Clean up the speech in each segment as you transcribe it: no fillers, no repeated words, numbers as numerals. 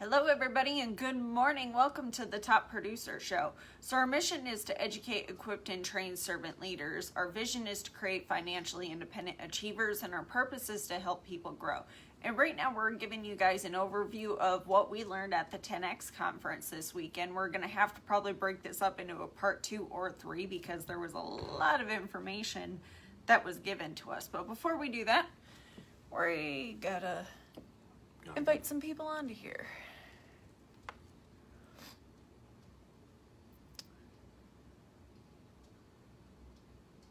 Hello everybody and good morning. Welcome to the Top Producer Show. So our mission is to educate, equip, and train servant leaders. Our vision is to create financially independent achievers, and our purpose is to help people grow. And right now we're giving you guys an overview of what we learned at the 10X conference this weekend. We're going to have to probably break this up into a part 2 or 3 because there was a lot of information that was given to us. But before we do that, we gotta invite some people onto here.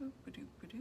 Boop-a-doop-a-doo.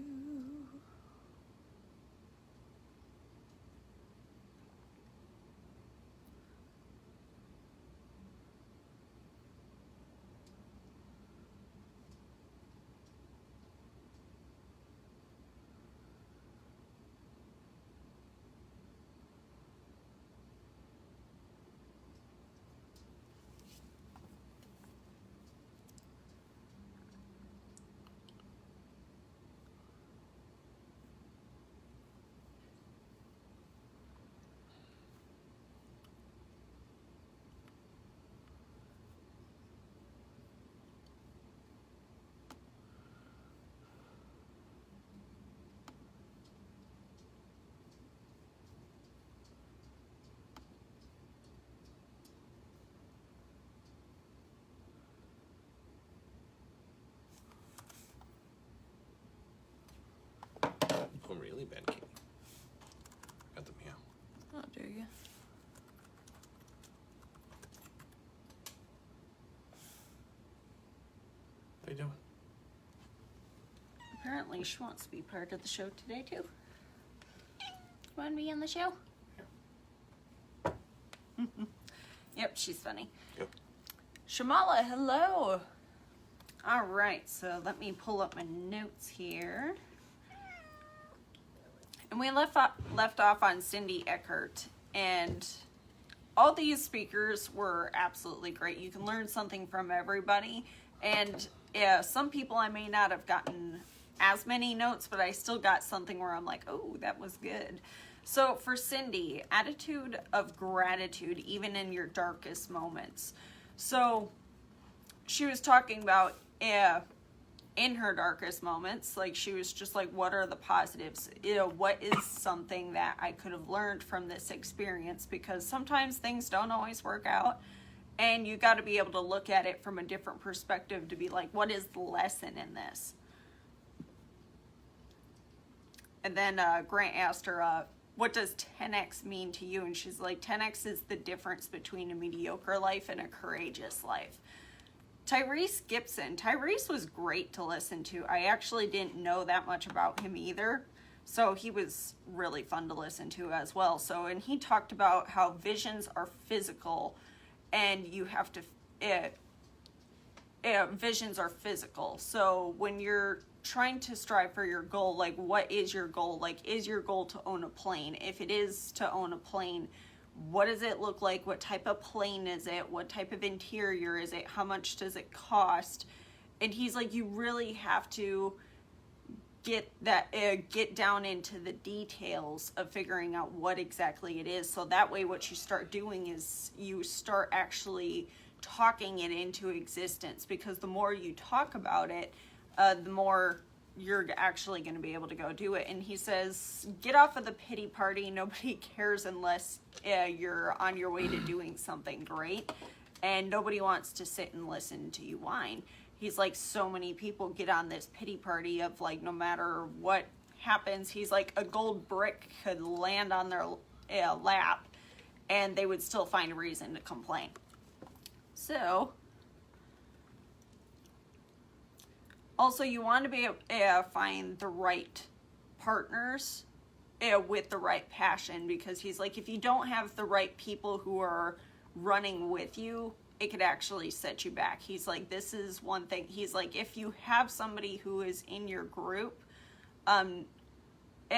Oh, really, Ben King? Got the meow. Oh, do you? How you doing? Apparently she wants to be part of the show today too. Want to be on the show? Yeah. Yep, she's funny. Yep. Shamala, hello. All right, so let me pull up my notes here. And we left off on Cindy Eckert, and all these speakers were absolutely great. You can learn something from everybody, and some people I may not have gotten as many notes, but I still got something where I'm like, oh, that was good. So for Cindy, attitude of gratitude, even in your darkest moments. So she was talking about in her darkest moments, like she was just like, what are the positives? What is something that I could have learned from this experience? Because sometimes things don't always work out, and you got to be able to look at it from a different perspective to be like, what is the lesson in this? And then Grant asked her, what does 10X mean to you? And she's like, 10X is the difference between a mediocre life and a courageous life. Tyrese Gibson. Tyrese was great to listen to. I actually didn't know that much about him either. So he was really fun to listen to as well. So, and he talked about how visions are physical, and you have to, visions are physical. So when you're trying to strive for your goal, like what is your goal? Like, is your goal to own a plane? If it is to own a plane, what does it look like? What type of plane is it? What type of interior is it? How much does it cost? And he's like, you really have to get down into the details of figuring out what exactly it is. So that way what you start doing is you start actually talking it into existence, because the more you talk about it, the more you're actually going to be able to go do it. And he says, get off of the pity party. Nobody cares unless you're on your way to doing something great, and nobody wants to sit and listen to you whine. He's like, so many people get on this pity party of like, no matter what happens, he's like, a gold brick could land on their lap and they would still find a reason to complain. So also, you want to be able to find the right partners with the right passion, because he's like, if you don't have the right people who are running with you, it could actually set you back. He's like, this is one thing. He's like, if you have somebody who is in your group,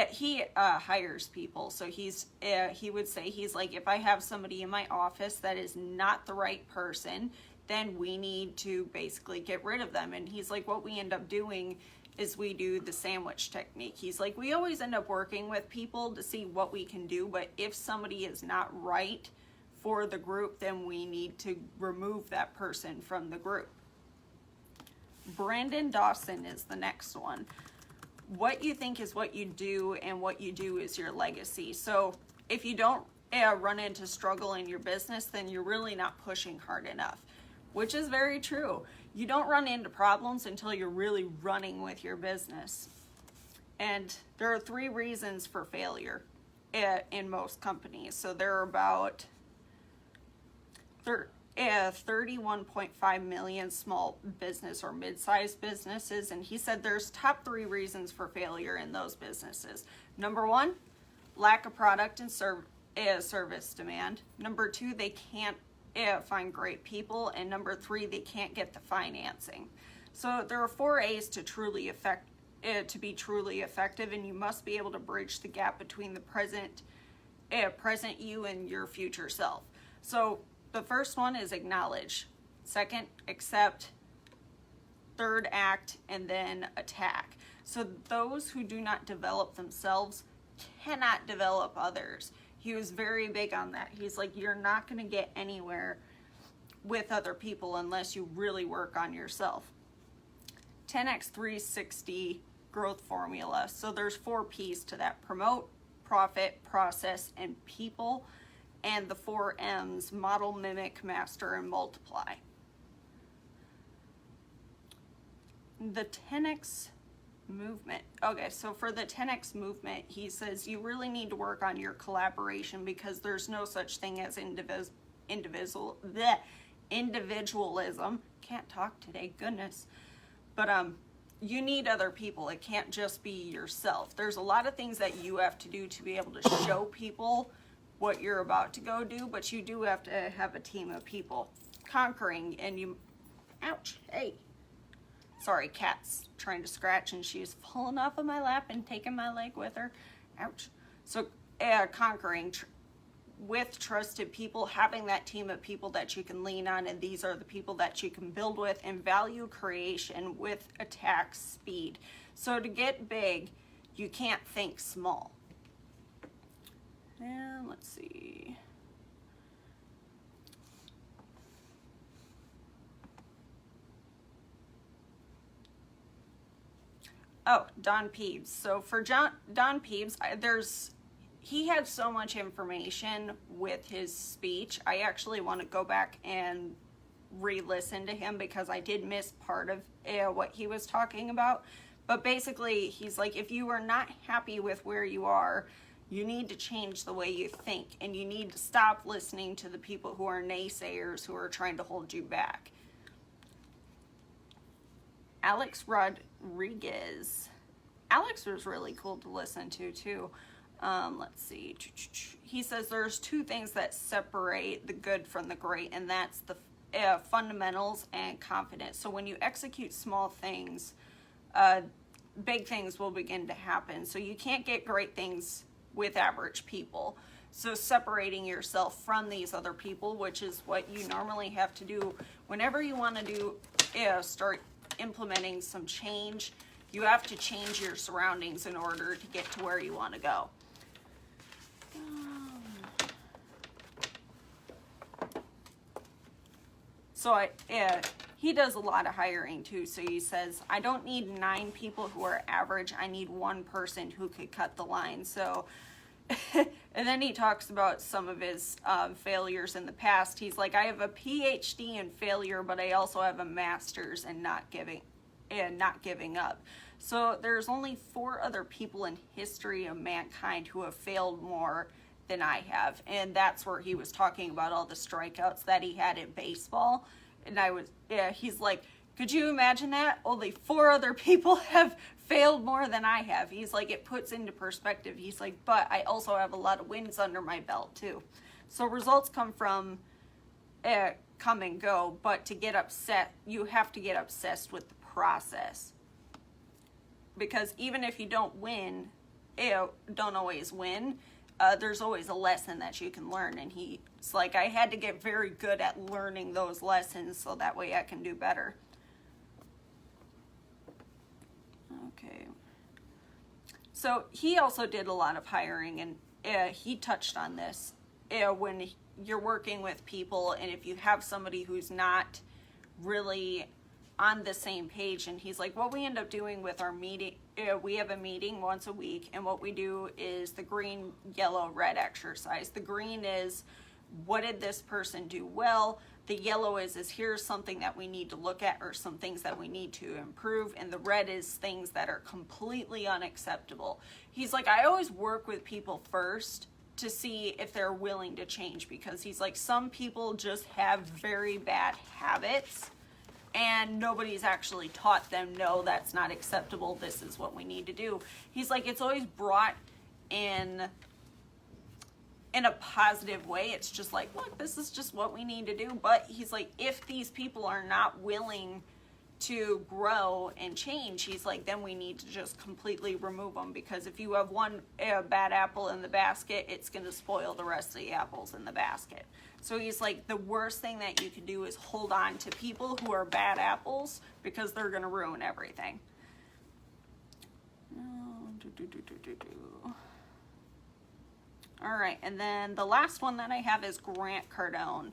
he hires people. So he would say, he's like, if I have somebody in my office that is not the right person, then we need to basically get rid of them. And he's like, what we end up doing is we do the sandwich technique. He's like, we always end up working with people to see what we can do, but if somebody is not right for the group, then we need to remove that person from the group. Brandon Dawson is the next one. What you think is what you do, and what you do is your legacy. So if you don't run into struggle in your business, then you're really not pushing hard enough, which is very true. You don't run into problems until you're really running with your business. And there are 3 reasons for failure in most companies. So there are about 31.5 million small business or mid-sized businesses, and he said there's top 3 reasons for failure in those businesses. Number 1, lack of product and service demand. Number 2, they can't find great people, and number 3, they can't get the financing. So there are 4 A's to be truly effective, and you must be able to bridge the gap between the present you and your future self. So the first one is acknowledge. Second, accept. Third, act, and then attack. So those who do not develop themselves cannot develop others. He was very big on that. He's like, you're not going to get anywhere with other people unless you really work on yourself. 10x 360 growth formula. So there's 4 P's to that: promote, profit, process, and people. And the 4 M's: model, mimic, master, and multiply. The 10x movement. Okay, so for the 10x movement, he says you really need to work on your collaboration, because there's no such thing as individualism. Can't talk today, goodness. But you need other people. It can't just be yourself. There's a lot of things that you have to do to be able to show people what you're about to go do, but you do have to have a team of people. Conquering, and you, ouch, hey. Sorry, cat's trying to scratch and she's fallen off of my lap and taking my leg with her. Ouch. So conquering with trusted people, having that team of people that you can lean on, and these are the people that you can build with. And value creation with attack speed. So to get big, you can't think small. And let's see. Oh, Don Peeves. So for Don Peeves, he had so much information with his speech. I actually want to go back and re-listen to him, because I did miss part of what he was talking about. But basically, he's like, if you are not happy with where you are, you need to change the way you think, and you need to stop listening to the people who are naysayers, who are trying to hold you back. Alex Rodriguez. Alex was really cool to listen to too. Let's see. He says there's 2 things that separate the good from the great, and that's the fundamentals and confidence. So when you execute small things, big things will begin to happen. So you can't get great things with average people. So separating yourself from these other people, which is what you normally have to do whenever you want to start implementing some change. You have to change your surroundings in order to get to where you want to go. So he does a lot of hiring too. So he says, I don't need 9 people who are average. I need 1 person who could cut the line. So, and then he talks about some of his failures in the past. He's like, I have a PhD in failure, but I also have a master's in not giving up. So there's only 4 other people in history of mankind who have failed more than I have. And that's where he was talking about all the strikeouts that he had in baseball. And he's like, could you imagine that? Only 4 other people have failed more than I have. He's like, it puts into perspective. He's like, but I also have a lot of wins under my belt too. So results come and go, but to get upset, you have to get obsessed with the process. Because even if you don't always win, there's always a lesson that you can learn. And he's like, I had to get very good at learning those lessons so that way I can do better. Okay. So he also did a lot of hiring, and he touched on this when you're working with people, and if you have somebody who's not really on the same page, and he's like, what we end up doing with our meeting, we have a meeting once a week, and what we do is the green, yellow, red exercise. The green is, what did this person do well? The yellow is here's something that we need to look at, or some things that we need to improve. And the red is things that are completely unacceptable. He's like, I always work with people first to see if they're willing to change, because he's like, some people just have very bad habits and nobody's actually taught them, no, that's not acceptable, this is what we need to do. He's like, it's always brought in a positive way. It's just like, look, this is just what we need to do. But he's like, if these people are not willing to grow and change, he's like, then we need to just completely remove them, because if you have one bad apple in the basket, it's going to spoil the rest of the apples in the basket. So he's like, the worst thing that you can do is hold on to people who are bad apples, because they're going to ruin everything. All right, and then the last one that I have is Grant Cardone.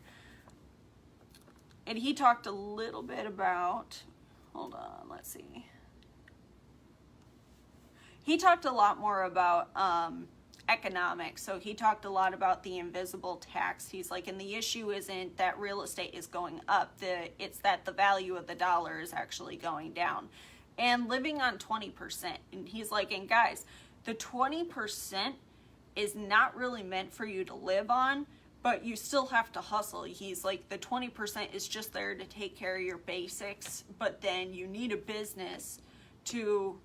And he talked a little bit about, hold on, let's see. He talked a lot more about economics. So he talked a lot about the invisible tax. He's like, and the issue isn't that real estate is going up. It's that the value of the dollar is actually going down. And living on 20%. And he's like, and guys, the 20% is not really meant for you to live on, but you still have to hustle. He's like, the 20% is just there to take care of your basics, but then you need a business to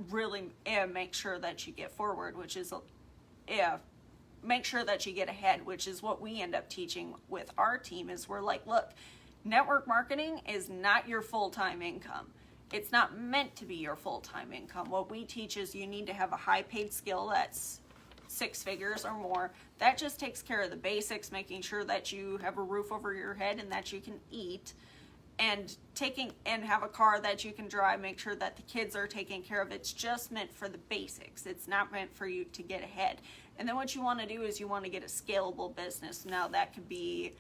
really make sure that you get forward, which is, make sure that you get ahead, which is what we end up teaching with our team. Is we're like, look, network marketing is not your full-time income. It's not meant to be your full-time income. What we teach is you need to have a high-paid skill that's 6 figures or more. That just takes care of the basics, making sure that you have a roof over your head and that you can eat, and have a car that you can drive, make sure that the kids are taken care of. It's just meant for the basics. It's not meant for you to get ahead. And then what you want to do is you want to get a scalable business. Now that could be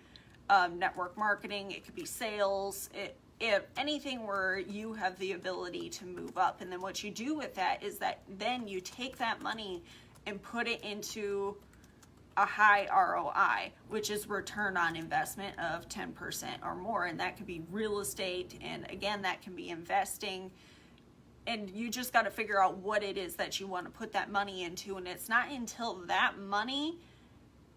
network marketing, it could be sales, if anything where you have the ability to move up. And then what you do with that is that then you take that money and put it into a high ROI, which is return on investment of 10% or more. And that could be real estate. And again, that can be investing. And you just got to figure out what it is that you want to put that money into. And it's not until that money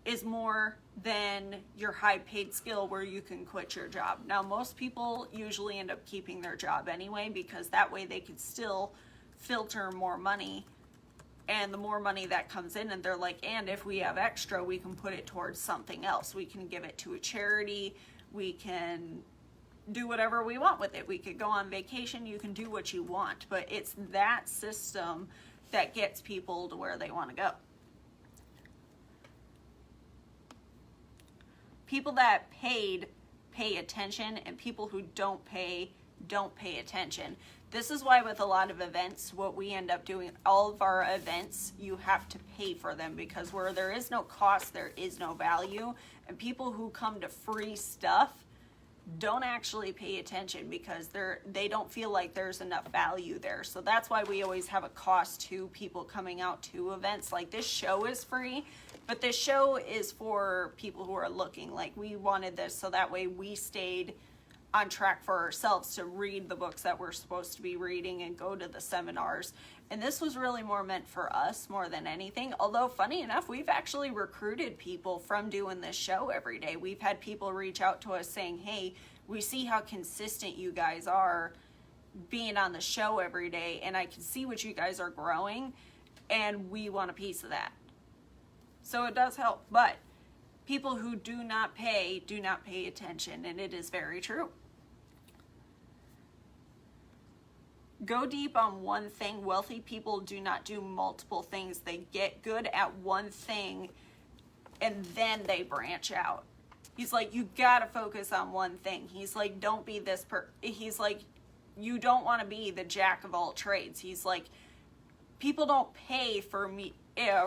is more than your high paid skill where you can quit your job. Now, most people usually end up keeping their job anyway, because that way they could still filter more money. And the more money that comes in, and they're like, and if we have extra, we can put it towards something else. We can give it to a charity. We can do whatever we want with it. We could go on vacation. You can do what you want. But it's that system that gets people to where they want to go. People that pay attention, and people who don't pay attention. This is why with a lot of events, what we end up doing, all of our events, you have to pay for them, because where there is no cost, there is no value. And people who come to free stuff don't actually pay attention, because they don't feel like there's enough value there. So that's why we always have a cost to people coming out to events. Like this show is free, but this show is for people who are looking. Like we wanted this so that way we stayed on track for ourselves to read the books that we're supposed to be reading and go to the seminars. And this was really more meant for us more than anything. Although funny enough, we've actually recruited people from doing this show every day. We've had people reach out to us saying, hey, we see how consistent you guys are being on the show every day, and I can see what you guys are growing, and we want a piece of that. So it does help. But people who do not pay attention, and it is very true. Go deep on one thing. Wealthy people do not do multiple things. They get good at one thing and then they branch out. He's like, you gotta focus on one thing. He's like, don't be this he's like, you don't want to be the jack of all trades. He's like, people don't pay for me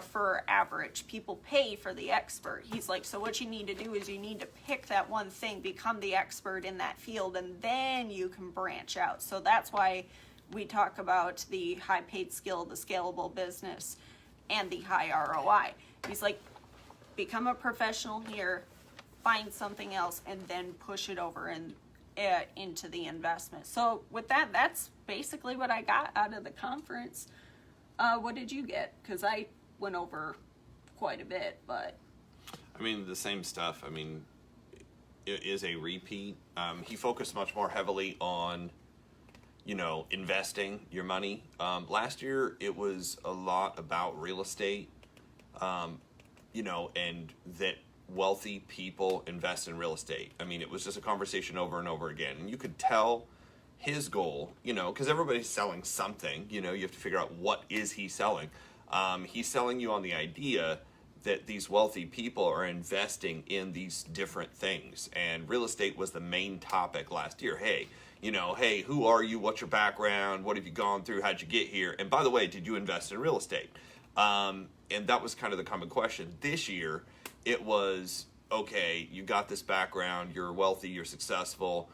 for average. People pay for the expert. He's like, so what you need to do is you need to pick that one thing, become the expert in that field, and then you can branch out. So that's why we talk about the high paid skill, the scalable business, and the high ROI. He's like, become a professional here, find something else, and then push it over and into the investment. So with that, that's basically what I got out of the conference. What did you get? Because I went over quite a bit, but I mean, the same stuff. I mean, it is a repeat. He focused much more heavily on, investing your money. Last year, it was a lot about real estate, and that wealthy people invest in real estate. I mean, it was just a conversation over and over again. And you could tell his goal, because everybody's selling something, you have to figure out what is he selling. He's selling you on the idea that these wealthy people are investing in these different things. And real estate was the main topic last year. Hey, who are you? What's your background? What have you gone through? How'd you get here? And by the way, did you invest in real estate? And that was kind of the common question. This year, it was, okay, you got this background, you're wealthy, you're successful.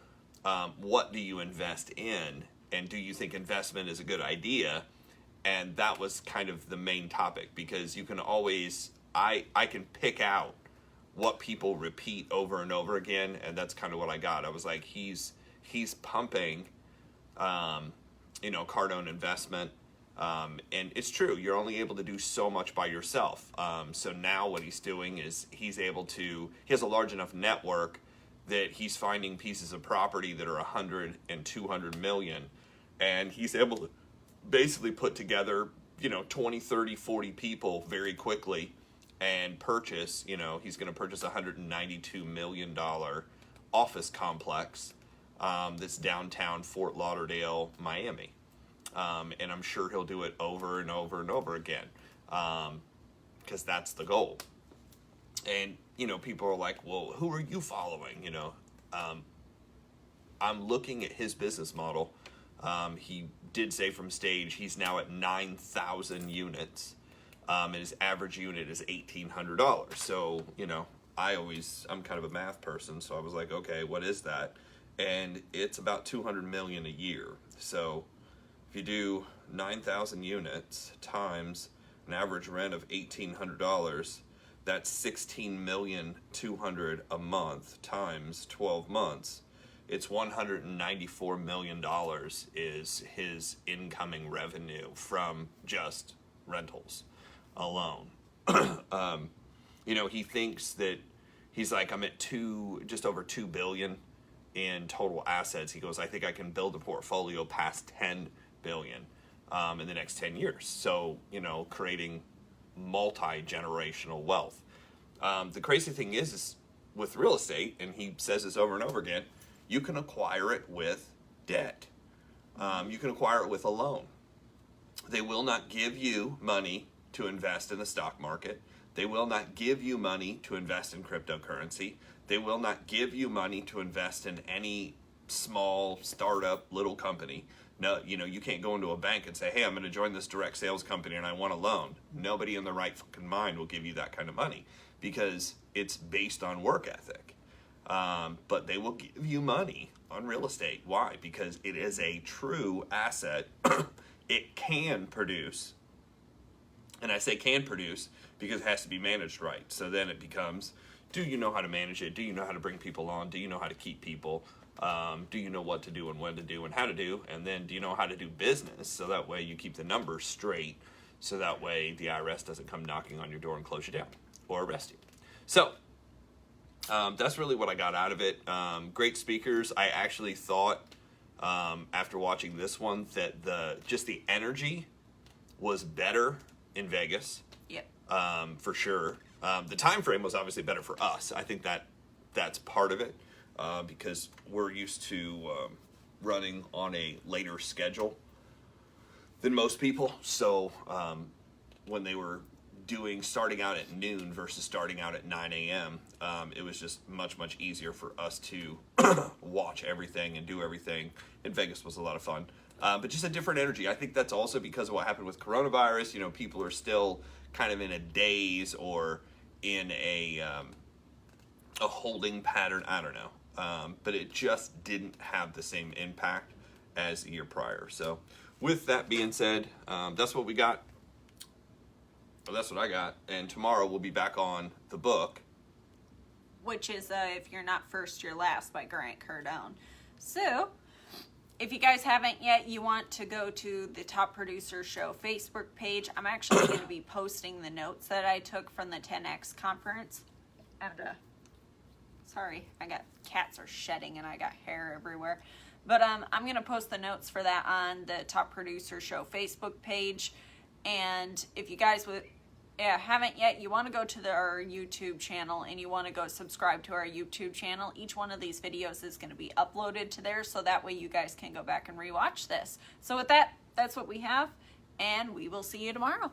What do you invest in? And do you think investment is a good idea? And that was kind of the main topic, because you can always, I can pick out what people repeat over and over again, and that's kind of what I got. I was like, he's pumping, Cardone investment. And it's true, you're only able to do so much by yourself. So now what he's doing is he has a large enough network that he's finding pieces of property that are 100 and 200 million. And he's able to basically put together, 20, 30, 40 people very quickly and purchase, he's going to purchase a $192 million office complex that's downtown Fort Lauderdale, Miami. And I'm sure he'll do it over and over and over again, because that's the goal. And, people are like, well, who are you following? I'm looking at his business model. He did say from stage he's now at 9,000 units, and his average unit is $1,800. So, I'm kind of a math person, so I was like, okay, what is that? And it's about 200 million a year. So if you do 9,000 units times an average rent of $1,800, that's $16,200,000 a month times 12 months. It's $194 million is his incoming revenue from just rentals alone. He thinks that he's like, I'm at just over $2 billion in total assets. He goes, I think I can build a portfolio past $10 billion in the next 10 years. So, creating multi-generational wealth. The crazy thing is with real estate, and he says this over and over again, you can acquire it with debt. You can acquire it with a loan. They will not give you money to invest in the stock market. They will not give you money to invest in cryptocurrency. They will not give you money to invest in any small startup little company. No, you can't go into a bank and say, hey, I'm going to join this direct sales company and I want a loan. Nobody in their right fucking mind will give you that kind of money, because it's based on work ethic. But they will give you money on real estate. Why? Because it is a true asset. It can produce. And I say can produce because it has to be managed right. So then it becomes, do you know how to manage it? Do you know how to bring people on? Do you know how to keep people? Do you know what to do and when to do and how to do? And then do you know how to do business? So that way you keep the numbers straight. So that way the IRS doesn't come knocking on your door and close you down or arrest you. So that's really what I got out of it. Great speakers. I actually thought after watching this one that the energy was better in Vegas. Yep. For sure. The time frame was obviously better for us. I think that's part of it. Because we're used to running on a later schedule than most people. So when they were starting out at noon versus starting out at 9 a.m., it was just much, much easier for us to watch everything and do everything. And Vegas was a lot of fun. But just a different energy. I think that's also because of what happened with coronavirus. You know, people are still kind of in a daze or in a holding pattern. I don't know. But it just didn't have the same impact as the year prior. So with that being said, that's what we got. Well, that's what I got. And tomorrow we'll be back on the book, which is If You're Not First, You're Last by Grant Cardone. So, if you guys haven't yet, you want to go to the Top Producer Show Facebook page. I'm actually going to be posting the notes that I took from the 10X conference. And, sorry, cats are shedding and I got hair everywhere. But I'm going to post the notes for that on the Top Producer Show Facebook page. And if you guys haven't yet, you want to go to our YouTube channel and you want to go subscribe to our YouTube channel. Each one of these videos is going to be uploaded to there, so that way you guys can go back and rewatch this. So with that, that's what we have, and we will see you tomorrow.